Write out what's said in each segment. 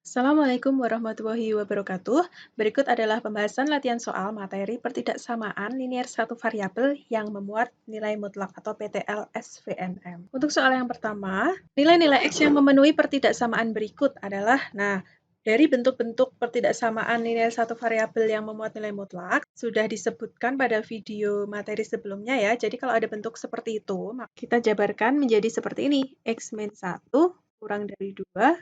Assalamualaikum warahmatullahi wabarakatuh. Berikut adalah pembahasan latihan soal materi pertidaksamaan linier satu variabel yang memuat nilai mutlak atau PTL SVNM. Untuk soal yang pertama, nilai-nilai X yang memenuhi pertidaksamaan berikut adalah, dari bentuk-bentuk pertidaksamaan linier satu variabel yang memuat nilai mutlak, sudah disebutkan pada video materi sebelumnya ya. Jadi kalau ada bentuk seperti itu, maka kita jabarkan menjadi seperti ini. X min 1 kurang dari 2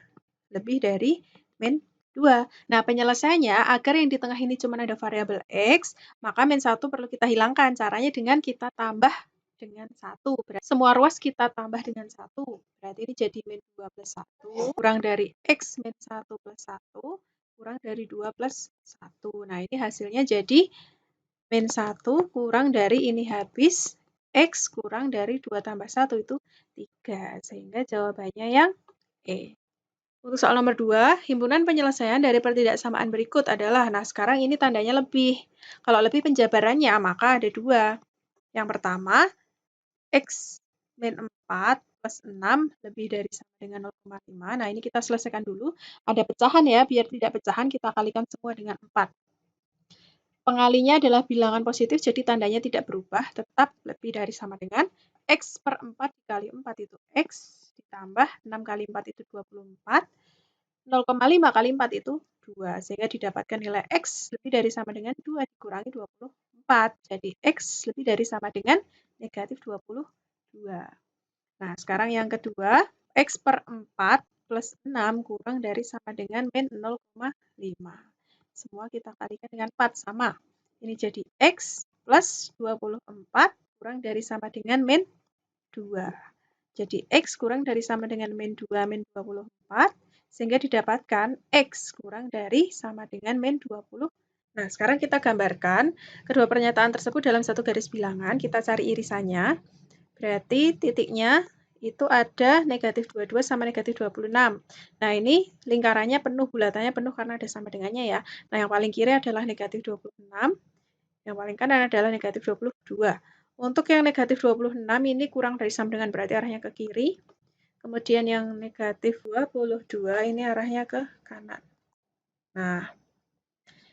lebih dari min 2. Nah, penyelesaiannya agar yang di tengah ini cuma ada variabel X, maka min 1 perlu kita hilangkan. Caranya dengan kita tambah dengan 1. Berarti semua ruas kita tambah dengan 1. Berarti ini jadi min 2 plus 1 kurang dari X min 1 plus 1 kurang dari 2 plus 1. Nah, ini hasilnya jadi min 1 kurang dari ini habis X kurang dari 2 tambah 1 itu 3. Sehingga jawabannya yang E. Untuk soal nomor 2, himpunan penyelesaian dari pertidaksamaan berikut adalah, sekarang ini tandanya lebih. Kalau lebih penjabarannya, maka ada 2. Yang pertama, X min 4 plus 6 lebih dari sama dengan 0,5. Nah, ini kita selesaikan dulu. Ada pecahan ya, biar tidak pecahan kita kalikan semua dengan 4. Pengalinya adalah bilangan positif, jadi tandanya tidak berubah, tetap lebih dari sama dengan X per 4 dikali 4 itu X, ditambah 6 kali 4 itu 24, 0,5 kali 4 itu 2, sehingga didapatkan nilai X lebih dari sama dengan 2 dikurangi 24. Jadi X lebih dari sama dengan negatif 22. Nah, sekarang yang kedua, X per 4 plus 6 kurang dari sama dengan min 0,5. Semua kita kalikan dengan 4, sama. Ini jadi X plus 24 kurang dari sama dengan min 2. Jadi X kurang dari sama dengan min 2, min 24, sehingga didapatkan X kurang dari sama dengan min 20. Nah, sekarang kita gambarkan kedua pernyataan tersebut dalam satu garis bilangan. Kita cari irisannya. Berarti titiknya itu ada negatif 22 sama negatif 26. Nah, ini lingkarannya penuh, bulatannya penuh karena ada sama dengannya ya. Nah, yang paling kiri adalah negatif 26. Yang paling kanan adalah negatif 22. Untuk yang negatif 26 ini kurang dari sama dengan, berarti arahnya ke kiri. Kemudian yang negatif 22 ini arahnya ke kanan. Nah,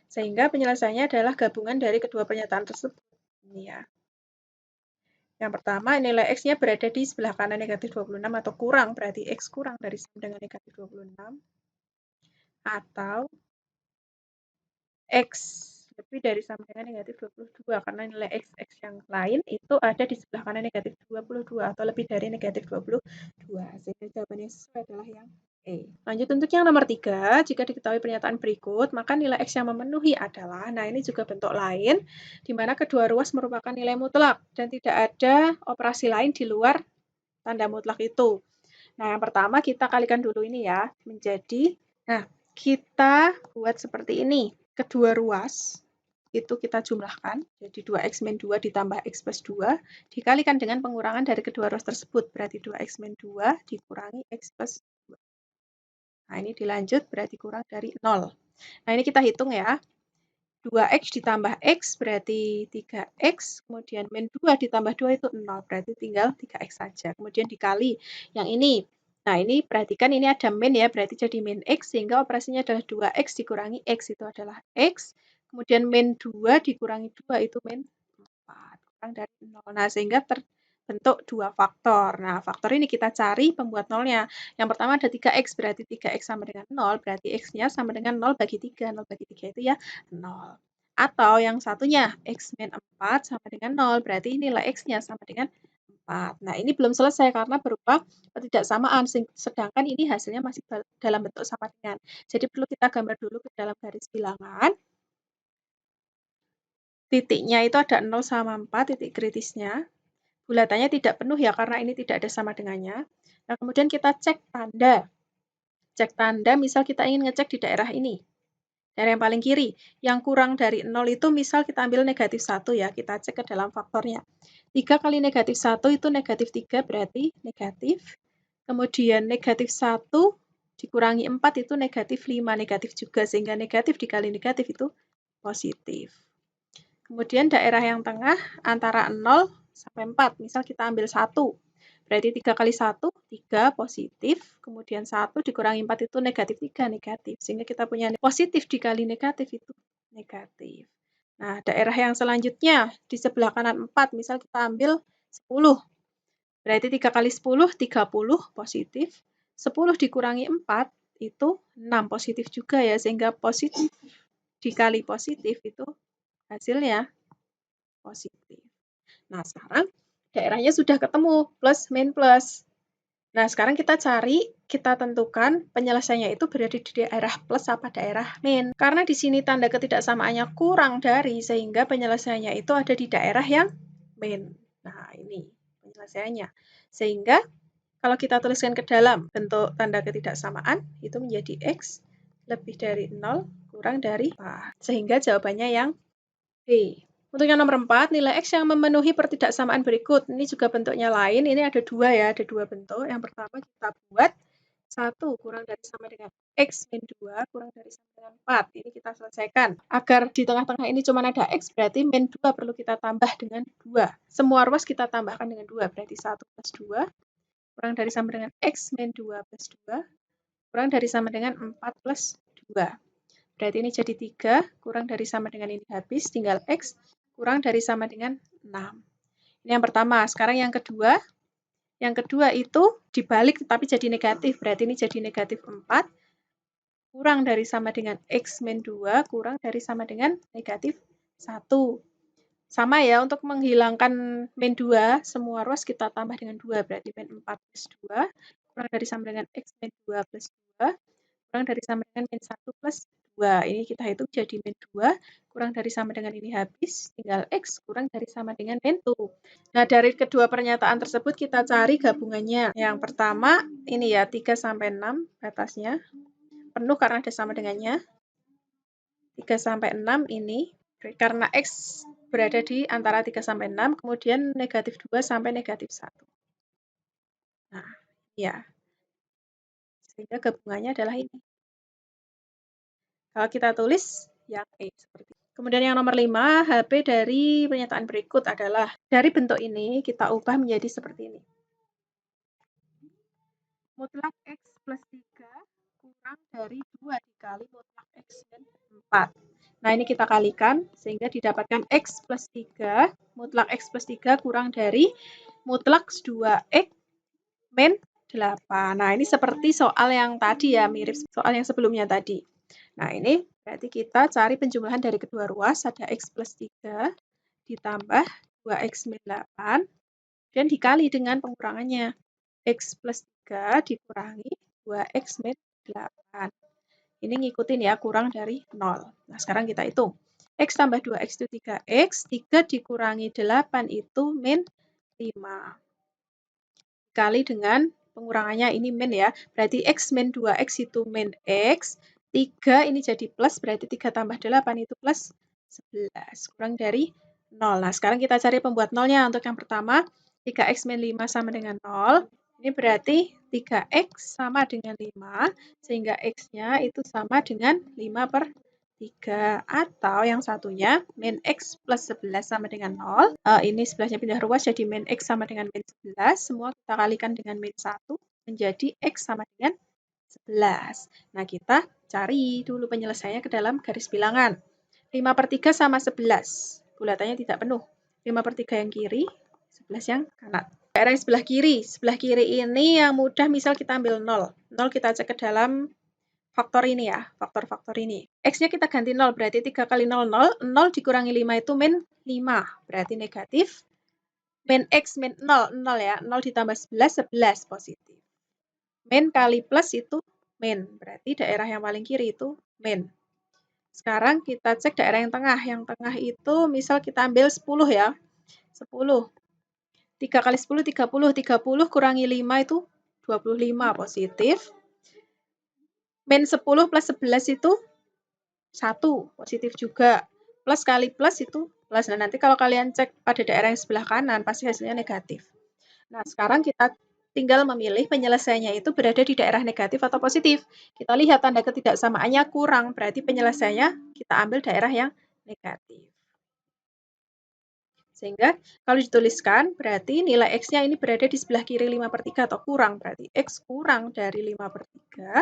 sehingga penyelesaiannya adalah gabungan dari kedua pernyataan tersebut. Ini ya. Yang pertama, nilai X-nya berada di sebelah kanan negatif 26 atau kurang, berarti X kurang dari sama dengan negatif 26. Atau X lebih dari sama dengan negatif 22, karena nilai X yang lain itu ada di sebelah kanan negatif 22 atau lebih dari negatif 22. Sehingga jawabannya sesuai adalah yang E. Lanjut untuk yang nomor 3, jika diketahui pernyataan berikut, maka nilai X yang memenuhi adalah, nah ini juga bentuk lain, di mana kedua ruas merupakan nilai mutlak dan tidak ada operasi lain di luar tanda mutlak itu. Nah, yang pertama kita kalikan dulu ini ya, menjadi, kita buat seperti ini. Kedua ruas itu kita jumlahkan, jadi 2x min 2 ditambah x plus 2, dikalikan dengan pengurangan dari kedua ruas tersebut, berarti 2x min 2 dikurangi x plus 2. Nah, ini dilanjut, berarti kurang dari 0. Nah, ini kita hitung ya. 2x ditambah x berarti 3x, kemudian min 2 ditambah 2 itu 0, berarti tinggal 3x saja. Kemudian dikali yang ini. Nah, ini perhatikan ini ada min ya, berarti jadi min x, sehingga operasinya adalah 2x dikurangi x, itu adalah x. Kemudian min 2 dikurangi 2 itu min 4, kurang dari 0. Nah, sehingga terbentuk dua faktor. Nah, faktor ini kita cari pembuat nolnya. Yang pertama ada 3x, berarti 3x sama dengan 0, berarti x-nya sama dengan 0 bagi 3. 0 bagi 3 itu ya 0. Atau yang satunya, x min 4 sama dengan 0, berarti nilai x-nya sama dengan 4. Nah, ini belum selesai karena berupa ketidaksamaan, sedangkan ini hasilnya masih dalam bentuk sama dengan. Jadi perlu kita gambar dulu ke dalam garis bilangan. Titiknya itu ada 0 sama 4, titik kritisnya. Bulatannya tidak penuh ya, karena ini tidak ada sama dengannya. Nah, kemudian kita cek tanda. Cek tanda, misal kita ingin ngecek di daerah ini. Daerah yang paling kiri. Yang kurang dari 0 itu misal kita ambil negatif 1 ya, kita cek ke dalam faktornya. 3 kali negatif 1 itu negatif 3, berarti negatif. Kemudian negatif 1 dikurangi 4 itu negatif 5, negatif juga. Sehingga negatif dikali negatif itu positif. Kemudian daerah yang tengah antara 0 sampai 4, misal kita ambil 1. Berarti 3 kali 1, 3 positif, kemudian 1 dikurangi 4 itu negatif 3, negatif. Sehingga kita punya positif dikali negatif itu negatif. Nah, daerah yang selanjutnya di sebelah kanan 4, misal kita ambil 10. Berarti 3 kali 10, 30 positif. 10 dikurangi 4 itu 6 positif juga ya, sehingga positif dikali positif itu hasilnya positif. Nah, sekarang daerahnya sudah ketemu, plus, min, plus. Nah, sekarang kita cari, kita tentukan penyelesaiannya itu berada di daerah plus apa daerah min. Karena di sini tanda ketidaksamaannya kurang dari, sehingga penyelesaiannya itu ada di daerah yang min. Nah, ini penyelesaiannya. Sehingga kalau kita tuliskan ke dalam bentuk tanda ketidaksamaan, itu menjadi X lebih dari 0 kurang dari 4. Sehingga jawabannya yang B. Untuk yang nomor 4, nilai X yang memenuhi pertidaksamaan berikut. Ini juga bentuknya lain, ini ada dua ya, ada dua bentuk. Yang pertama kita buat 1 kurang dari sama dengan X min 2 kurang dari sama dengan 4. Ini kita selesaikan. Agar di tengah-tengah ini cuma ada X, berarti min 2 perlu kita tambah dengan 2. Semua ruas kita tambahkan dengan 2, berarti 1 plus 2 kurang dari sama dengan X min 2 plus 2 kurang dari sama dengan 4 plus 2. Berarti ini jadi 3, kurang dari sama dengan ini habis, tinggal X, kurang dari sama dengan 6. Ini yang pertama. Sekarang yang kedua. Yang kedua itu dibalik tapi jadi negatif. Berarti ini jadi negatif 4, kurang dari sama dengan X min 2, kurang dari sama dengan negatif 1. Sama ya, untuk menghilangkan min 2, semua ruas kita tambah dengan 2. Berarti min 4 plus 2, kurang dari sama dengan X min 2 plus 2, kurang dari sama dengan min 1 plus 2. Ini kita hitung jadi min 2, kurang dari sama dengan ini habis, tinggal X kurang dari sama dengan min 2. Nah, dari kedua pernyataan tersebut kita cari gabungannya. Yang pertama, ini ya, 3 sampai 6 batasnya. Penuh karena ada sama dengannya. 3 sampai 6 ini, karena X berada di antara 3 sampai 6, kemudian negatif 2 sampai negatif 1. Nah, ya. Sehingga gabungannya adalah ini. Kalau kita tulis yang E seperti ini. Kemudian yang nomor 5, HP dari pernyataan berikut adalah dari bentuk ini kita ubah menjadi seperti ini. Mutlak X plus 3 kurang dari 2 dikali mutlak X min 4. Nah, ini kita kalikan sehingga didapatkan X plus 3, mutlak X plus 3 kurang dari mutlak 2X min 8. Nah, ini seperti soal yang tadi ya, mirip soal yang sebelumnya tadi. Nah, ini berarti kita cari penjumlahan dari kedua ruas, ada X plus 3 ditambah 2X min 8, dan dikali dengan pengurangannya. X plus 3 dikurangi 2X min 8. Ini ngikutin ya, kurang dari 0. Nah, sekarang kita hitung. X tambah 2X itu 3X, 3 dikurangi 8 itu min 5. Dikali dengan pengurangannya ini min ya, berarti X min 2X itu min X, 3 ini jadi plus, berarti 3 tambah 8 itu plus 11, kurang dari 0. Nah, sekarang kita cari pembuat nolnya. Untuk yang pertama, 3X min 5 sama dengan 0. Ini berarti 3X sama dengan 5, sehingga X-nya itu sama dengan 5 per 3. Atau yang satunya, min X plus 11 sama dengan 0. Ini sebelahnya pindah ruas, jadi min X sama dengan min 11. Semua kita kalikan dengan min 1, menjadi X sama dengan 11. Nah, kita cari dulu penyelesaiannya ke dalam garis bilangan. 5 per 3 sama 11. Bulatannya tidak penuh. 5 per 3 yang kiri, 11 yang kanan. Daerah yang sebelah kiri ini yang mudah, misal kita ambil 0. 0 kita cek ke dalam faktor ini ya, faktor-faktor ini. X-nya kita ganti 0, berarti 3 kali 0, 0. 0 dikurangi 5 itu min 5, berarti negatif. Min X min 0, 0 ya. 0 ditambah 11, 11 positif. Min kali plus itu min, berarti daerah yang paling kiri itu min. Sekarang kita cek daerah yang tengah. Yang tengah itu misal kita ambil 10 ya. 10. 3 kali 10, 30. 30 kurangi 5 itu 25 positif. Min 10 plus 11 itu 1 positif juga. Plus kali plus itu plus. Nah, nanti kalau kalian cek pada daerah yang sebelah kanan, pasti hasilnya negatif. Nah, sekarang kita tinggal memilih penyelesaiannya itu berada di daerah negatif atau positif. Kita lihat tanda ketidaksamaannya kurang, berarti penyelesaiannya kita ambil daerah yang negatif. Sehingga kalau dituliskan berarti nilai X-nya ini berada di sebelah kiri 5/3 atau kurang. Berarti X kurang dari 5/3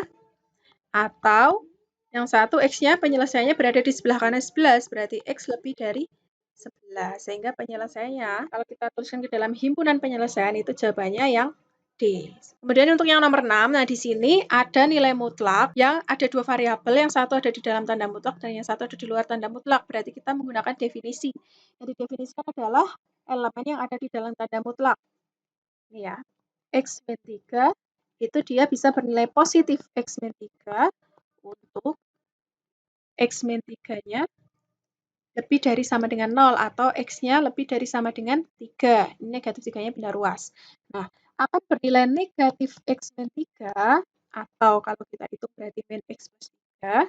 atau yang satu X-nya penyelesaiannya berada di sebelah kanan 11. Berarti X lebih dari 11. Sehingga penyelesaiannya kalau kita tuliskan ke dalam himpunan penyelesaian itu jawabannya yang D. Kemudian untuk yang nomor 6, nah di sini ada nilai mutlak yang ada dua variabel, yang satu ada di dalam tanda mutlak dan yang satu ada di luar tanda mutlak. Berarti kita menggunakan definisi. Yang didefinisikan adalah elemen yang ada di dalam tanda mutlak. Ini ya, X min 3 itu dia bisa bernilai positif X min 3 untuk X min 3-nya lebih dari sama dengan 0 atau X-nya lebih dari sama dengan 3. Ini negatif 3-nya pindah ruas. Nah, akan bernilai negatif X min 3 atau kalau kita hitung berarti min X plus 3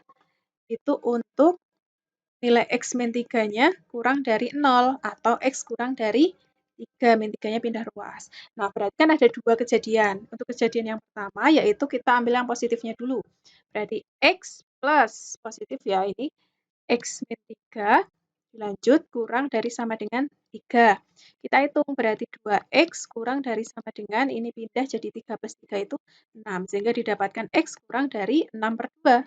itu untuk nilai X min 3-nya kurang dari 0 atau X kurang dari 3, min 3-nya pindah ruas. Nah, berarti kan ada dua kejadian. Untuk kejadian yang pertama yaitu kita ambil yang positifnya dulu. Berarti X plus positif ya ini X min 3 dilanjut kurang dari sama dengan 3. Kita hitung berarti 2X kurang dari sama dengan, ini pindah jadi 3 plus 3 itu 6. Sehingga didapatkan X kurang dari 6/2.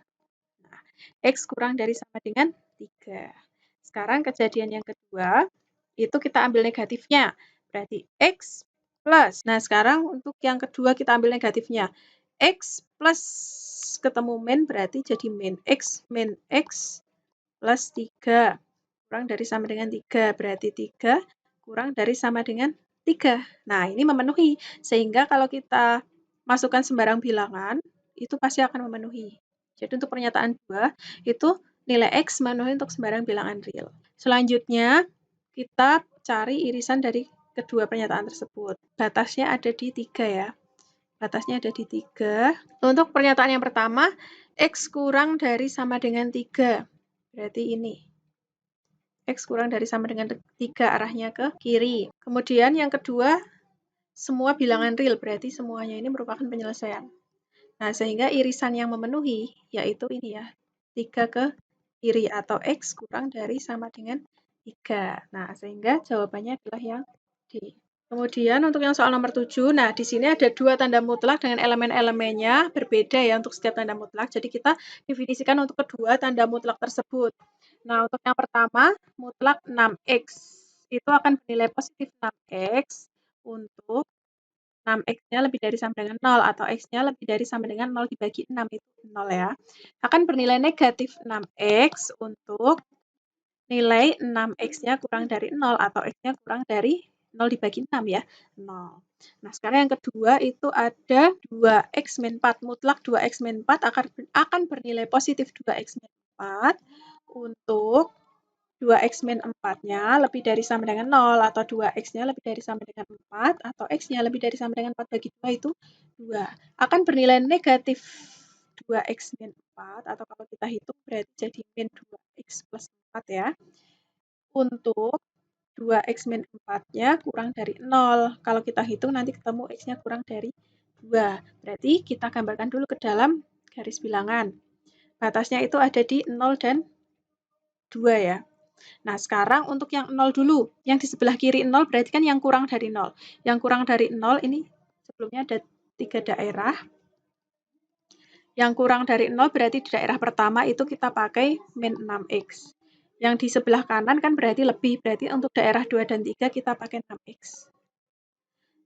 Nah, X kurang dari sama dengan 3. Sekarang kejadian yang kedua, itu kita ambil negatifnya. Berarti X plus. Nah, sekarang untuk yang kedua kita ambil negatifnya. X plus ketemu min berarti jadi min X plus 3 kurang dari sama dengan 3, berarti 3 kurang dari sama dengan 3. Nah, ini memenuhi, sehingga kalau kita masukkan sembarang bilangan, itu pasti akan memenuhi. Jadi untuk pernyataan 2, itu nilai X memenuhi untuk sembarang bilangan real. Selanjutnya, kita cari irisan dari kedua pernyataan tersebut. Batasnya ada di 3 ya. Batasnya ada di 3. Untuk pernyataan yang pertama, X kurang dari sama dengan 3. Berarti ini. X kurang dari sama dengan 3 arahnya ke kiri. Kemudian yang kedua, semua bilangan real, berarti semuanya ini merupakan penyelesaian. Nah, sehingga irisan yang memenuhi, yaitu ini ya, 3 ke kiri atau X kurang dari sama dengan 3. Nah, sehingga jawabannya adalah yang D. Kemudian untuk yang soal nomor 7, nah di sini ada dua tanda mutlak dengan elemen-elemennya berbeda ya untuk setiap tanda mutlak. Jadi kita definisikan untuk kedua tanda mutlak tersebut. Nah, untuk yang pertama, mutlak 6X. Itu akan bernilai positif 6X untuk 6X-nya lebih dari sama dengan 0 atau X-nya lebih dari sama dengan 0 dibagi 6 itu 0 ya. Akan bernilai negatif 6X untuk nilai 6X-nya kurang dari 0 atau X-nya kurang dari 0 dibagi 6 ya, 0. Nah, sekarang yang kedua itu ada 2X min 4. Mutlak 2X min 4 akan bernilai positif 2X min 4 untuk 2X min 4-nya lebih dari sama dengan 0 atau 2X-nya lebih dari sama dengan 4 atau X-nya lebih dari sama dengan 4 bagi 2 itu 2. Akan bernilai negatif 2X min 4 atau kalau kita hitung berarti jadi min 2X plus 4 ya. Untuk 2X min 4-nya kurang dari 0. Kalau kita hitung nanti ketemu X-nya kurang dari 2. Berarti kita gambarkan dulu ke dalam garis bilangan. Batasnya itu ada di 0 dan 2 ya. Nah, sekarang untuk yang 0 dulu. Yang di sebelah kiri 0 berarti kan yang kurang dari 0. Yang kurang dari 0 ini sebelumnya ada 3 daerah. Yang kurang dari 0 berarti di daerah pertama itu kita pakai min 6X. Yang di sebelah kanan kan berarti lebih. Berarti untuk daerah 2 dan 3 kita pakai 6X.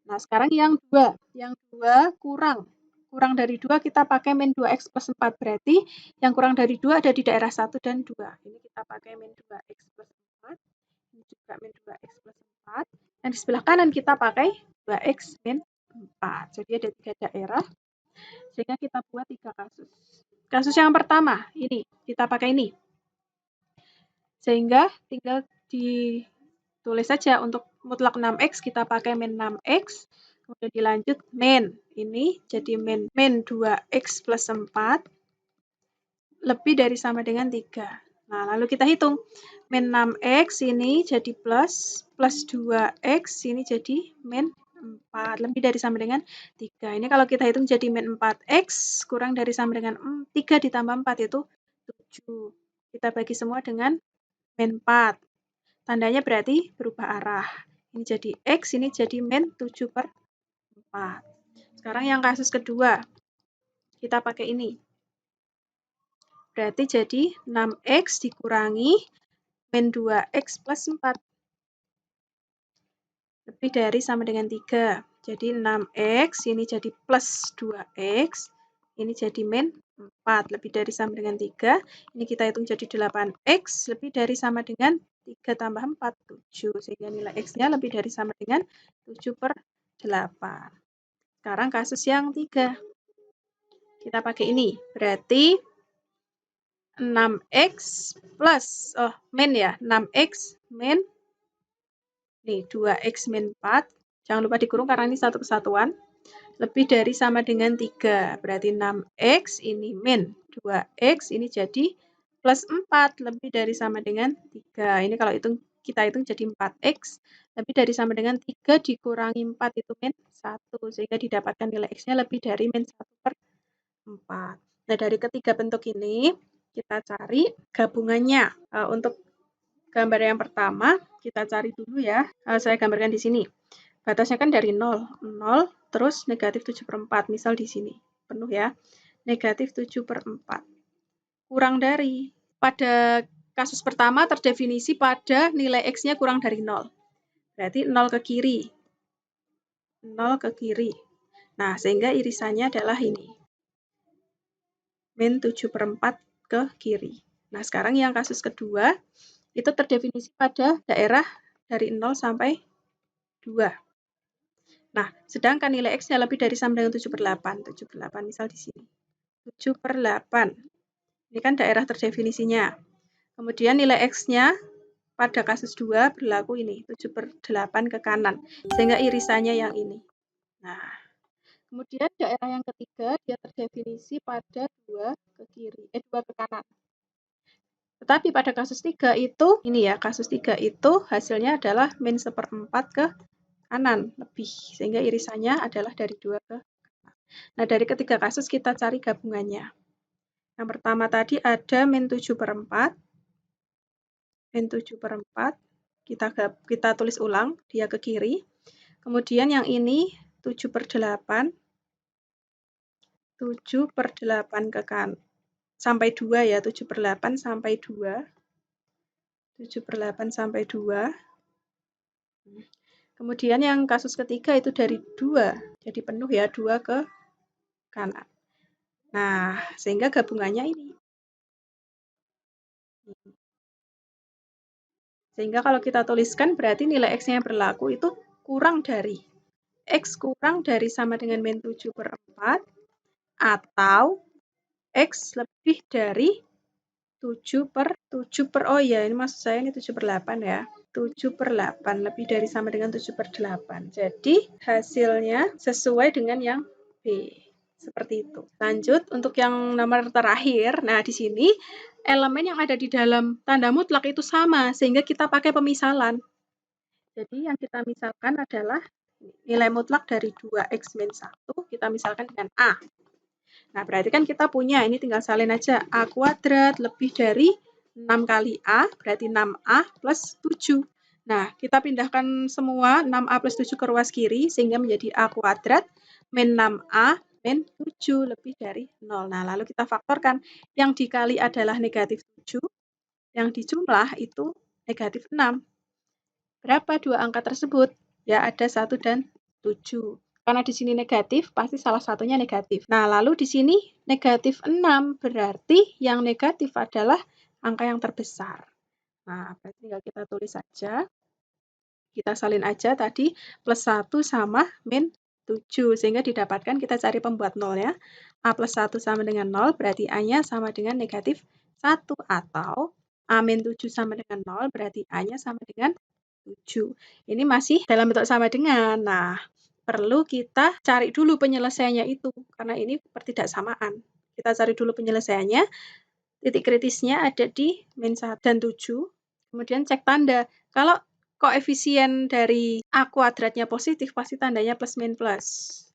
Nah, sekarang yang 2. Yang 2 kurang. Kurang dari 2 kita pakai min 2X plus 4. Berarti yang kurang dari 2 ada di daerah 1 dan 2. Ini kita pakai min 2X plus 4. Ini juga min 2X plus 4. Dan di sebelah kanan kita pakai 2X min 4. Jadi ada 3 daerah. Sehingga kita buat 3 kasus. Kasus yang pertama, ini. Kita pakai ini. Sehingga tinggal ditulis saja untuk mutlak 6X kita pakai min 6X. Kemudian dilanjut min. Ini jadi min 2X plus 4 lebih dari sama dengan 3. Nah, lalu kita hitung. Min 6X ini jadi plus 2X ini jadi min 4. Lebih dari sama dengan 3. Ini kalau kita hitung jadi min 4X kurang dari sama dengan 3 ditambah 4 itu 7. Kita bagi semua dengan min 4. Tandanya berarti berubah arah. Ini jadi X, ini jadi min 7/4. Sekarang yang kasus kedua, kita pakai ini. Berarti jadi 6X dikurangi min 2X plus 4. Lebih dari sama dengan 3. Jadi 6X, ini jadi plus 2X. Ini jadi min 4. Lebih dari sama dengan 3. Ini kita hitung jadi 8X. Lebih dari sama dengan 3 tambah 4, 7. Sehingga nilai X-nya lebih dari sama dengan 7/8. Sekarang kasus yang 3. Kita pakai ini. Berarti 6X plus, min ya. 6X min, nih 2X min 4. Jangan lupa dikurung karena ini satu kesatuan. Lebih dari sama dengan 3. Berarti 6X ini min 2X ini jadi plus 4. Lebih dari sama dengan 3. Ini kalau kita hitung jadi 4X. Lebih dari sama dengan 3 dikurangi 4 itu min 1. Sehingga didapatkan nilai X-nya lebih dari min 1/4. Nah, dari ketiga bentuk ini, kita cari gabungannya. Untuk gambar yang pertama, kita cari dulu ya. Saya gambarkan di sini. Batasnya kan dari 0, terus negatif 7/4, misal di sini, penuh ya, negatif 7/4. Kurang dari, pada kasus pertama terdefinisi pada nilai X-nya kurang dari 0. Berarti 0 ke kiri. 0 ke kiri. Nah, sehingga irisannya adalah ini. Min 7/4 ke kiri. Nah, sekarang yang kasus kedua, itu terdefinisi pada daerah dari 0 sampai 2. Nah, sedangkan nilai X-nya lebih dari sama dengan 7/8. 7/8 misal di sini. 7/8. Ini kan daerah terdefinisinya. Kemudian nilai X-nya pada kasus 2 berlaku ini. 7/8 ke kanan. Sehingga irisannya yang ini. Nah, kemudian daerah yang ketiga, dia terdefinisi pada 2 ke kiri. 2 ke kanan. Tetapi pada kasus 3 itu, ini ya, kasus 3 itu hasilnya adalah min 1/4 ke kanan lebih, sehingga irisannya adalah dari 2 ke kanan. Nah, dari ketiga kasus kita cari gabungannya. Yang pertama tadi ada min 7/4, min 7/4, kita tulis ulang, dia ke kiri. Kemudian yang ini 7/8, 7/8 ke kanan, sampai 2 ya, 7/8 sampai 2, 7/8 sampai 2. Kemudian yang kasus ketiga itu dari 2, jadi penuh ya, 2 ke kanan. Nah, sehingga gabungannya ini. Sehingga kalau kita tuliskan berarti nilai X-nya yang berlaku itu kurang dari. X kurang dari sama dengan min 7/4 atau X lebih dari 7/7, oh ya, ini maksud saya ini 7/8 ya. 7/8 lebih dari sama dengan 7/8. Jadi hasilnya sesuai dengan yang B. Seperti itu. Lanjut untuk yang nomor terakhir. Nah, di sini elemen yang ada di dalam tanda mutlak itu sama, sehingga kita pakai pemisalan. Jadi yang kita misalkan adalah nilai mutlak dari 2X min 1, kita misalkan dengan A. Nah, berarti kan kita punya, ini tinggal salin aja. A kuadrat lebih dari 6 kali A, berarti 6A plus 7. Nah, kita pindahkan semua 6A plus 7 ke ruas kiri, sehingga menjadi A kuadrat min 6A min 7 lebih dari 0. Nah, lalu kita faktorkan. Yang dikali adalah negatif 7, yang dijumlah itu negatif 6. Berapa dua angka tersebut? Ya, ada 1 dan 7. Karena di sini negatif, pasti salah satunya negatif. Nah, lalu di sini negatif 6, berarti yang negatif adalah angka yang terbesar. Nah, berarti tinggal kita tulis saja. Kita salin aja tadi, plus 1 sama min 7. Sehingga didapatkan, kita cari pembuat 0 ya. A plus 1 sama dengan 0, berarti A-nya sama dengan negatif 1. Atau A min 7 sama dengan 0, berarti A-nya sama dengan 7. Ini masih dalam bentuk sama dengan. Nah, perlu kita cari dulu penyelesaiannya itu, karena ini pertidaksamaan. Kita cari dulu penyelesaiannya. Titik kritisnya ada di min 1 dan 7. Kemudian cek tanda. Kalau koefisien dari A kuadratnya positif, pasti tandanya plus min plus.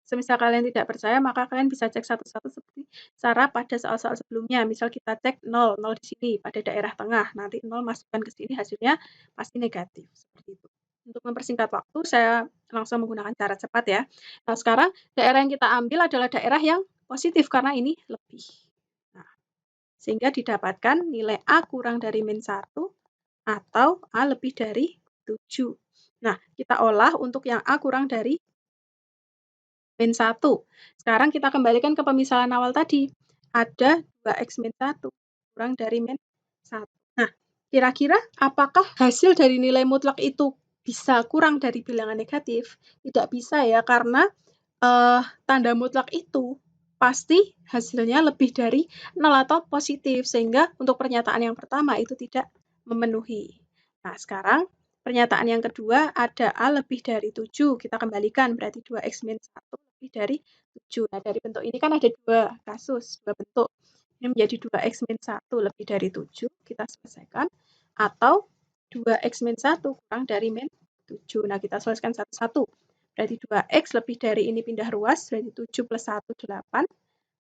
Semisal kalian tidak percaya, maka kalian bisa cek satu-satu seperti cara pada soal-soal sebelumnya. Misal kita cek 0, 0 di sini pada daerah tengah, nanti 0 masukkan ke sini, hasilnya pasti negatif, seperti itu. Untuk mempersingkat waktu, saya langsung menggunakan cara cepat ya. Nah, sekarang daerah yang kita ambil adalah daerah yang positif karena ini lebih. Nah, sehingga didapatkan nilai A kurang dari min 1 atau A lebih dari 7. Nah, kita olah untuk yang A kurang dari min 1. Sekarang kita kembalikan ke pemisalan awal tadi. Ada 2x min 1 kurang dari min 1. Nah, kira-kira apakah hasil dari nilai mutlak itu bisa kurang dari bilangan negatif? Tidak bisa ya, karena tanda mutlak itu pasti hasilnya lebih dari 0 atau positif, sehingga untuk pernyataan yang pertama itu tidak memenuhi. Nah, sekarang pernyataan yang kedua ada A lebih dari 7, kita kembalikan, berarti 2x min 1 lebih dari 7. Nah, dari bentuk ini kan ada dua kasus, dua bentuk. Ini menjadi 2x min 1 lebih dari 7, kita selesaikan, atau 2x min 1 kurang dari min 7. Nah, kita selesaikan satu-satu. Berarti 2x lebih dari ini pindah ruas, berarti 7 plus 1, 8.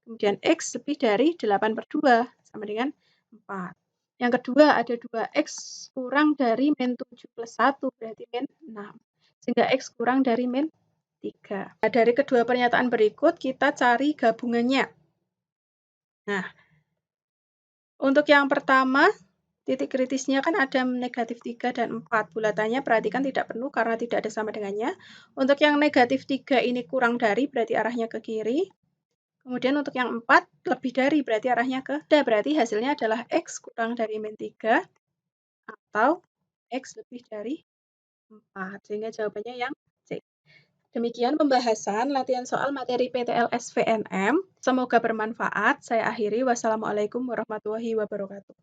Kemudian x lebih dari 8 per 2, sama dengan 4. Yang kedua ada 2x kurang dari min 7 plus 1, berarti min 6. Sehingga x kurang dari min 3. Nah, dari kedua pernyataan berikut, kita cari gabungannya. Nah, untuk yang pertama, titik kritisnya kan ada negatif 3 dan 4. Bulatannya perhatikan tidak penuh karena tidak ada sama dengannya. Untuk yang negatif 3 ini kurang dari, berarti arahnya ke kiri. Kemudian untuk yang 4 lebih dari, berarti arahnya ke D. Berarti hasilnya adalah X kurang dari min 3 atau X lebih dari 4. Sehingga jawabannya yang C. Demikian pembahasan latihan soal materi PTLS VNM. Semoga bermanfaat. Saya akhiri. Wassalamualaikum warahmatullahi wabarakatuh.